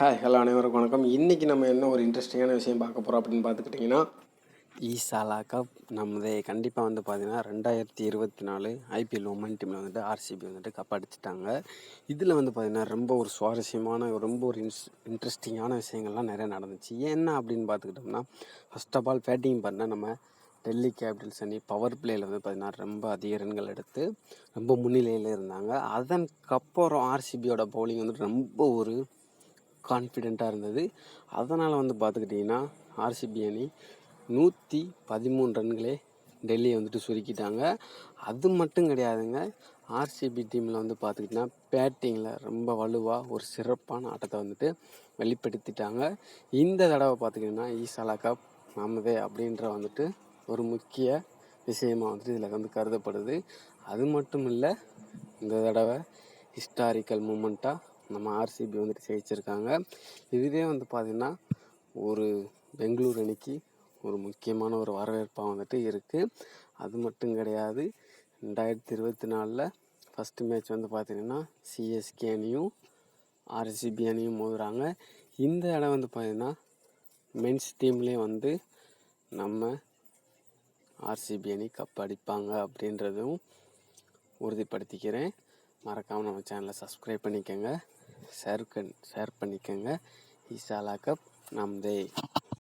Hello அனைவருக்கும் வணக்கம். இன்றைக்கி நம்ம என்ன ஒரு இன்ட்ரெஸ்டிங்கான விஷயம் பார்க்க போகிறோம் அப்படின்னு பார்த்துக்கிட்டிங்கன்னா, ஈசாலா கப் நம்மதே கண்டிப்பாக வந்து பார்த்திங்கன்னா 2024 ஐபிஎல் உமன் டீமில் வந்துட்டு ஆர்சிபி வந்துட்டு கப் அடிச்சிட்டாங்க. இதில் வந்து பார்த்திங்கன்னா ரொம்ப ஒரு சுவாரஸ்யமான ரொம்ப ஒரு இன்ட்ரெஸ்டிங்கான விஷயங்கள்லாம் நிறையா நடந்துச்சு. என்ன அப்படின்னு பார்த்துக்கிட்டோம்னா, ஃபர்ஸ்ட் ஆஃப் ஆல் பேட்டிங் பண்ண நம்ம டெல்லி கேபிட்டல்ஸ் அணி பவர் பிளேயில் வந்து பார்த்திங்கன்னா ரொம்ப அதிக ரன்கள் எடுத்து ரொம்ப முன்னிலையில் இருந்தாங்க. அதற்கப்புறம் ஆர்சிபியோட பவுலிங் வந்துட்டு ரொம்ப ஒரு கான்ஃபிடெண்ட்டாக இருந்தது. அதனால் வந்து பார்த்துக்கிட்டிங்கன்னா ஆர்சிபி அணி 113 ரன்களே டெல்லியை வந்துட்டு சுருக்கிட்டாங்க. அது மட்டும் கிடையாதுங்க, ஆர்சிபி டீமில் வந்து பார்த்துக்கிட்டிங்கன்னா பேட்டிங்கில் ரொம்ப வலுவாக ஒரு சிறப்பான ஆட்டத்தை வந்துட்டு வெளிப்படுத்திட்டாங்க. இந்த தடவை பார்த்துக்கிட்டிங்கன்னா ஈசாலா கப் நமதே அப்படின்ற வந்துட்டு ஒரு முக்கிய விஷயமாக வந்துட்டு இதில் வந்து கருதப்படுது. அது மட்டும் இல்லை, இந்த தடவை ஹிஸ்டாரிக்கல் மூமெண்ட்டாக நம்ம ஆர்சிபி வந்துட்டு ஜெயிச்சிருக்காங்க. இதுவே வந்து பார்த்திங்கன்னா ஒரு பெங்களூர் அணிக்கு ஒரு முக்கியமான ஒரு வரவேற்பாக வந்துட்டு இருக்குது. அது மட்டும் கிடையாது, 2024 ஃபஸ்ட்டு மேட்ச் வந்து பார்த்திங்கன்னா சிஎஸ்கே அணியும் ஆர்சிபி அணியும் மோதுறாங்க. இந்த இடம் வந்து பார்த்திங்கன்னா மென்ஸ் டீம்லேயே வந்து நம்ம ஆர்சிபி அணி கப் அடிப்பாங்க அப்படின்றதும் உறுதிப்படுத்திக்கிறேன். மறக்காமல் நம்ம சேனலை சப்ஸ்கிரைப் பண்ணிக்கோங்க, ஷேர் பண்ணிக்கோங்க. ஈசாலா கப் நமதே.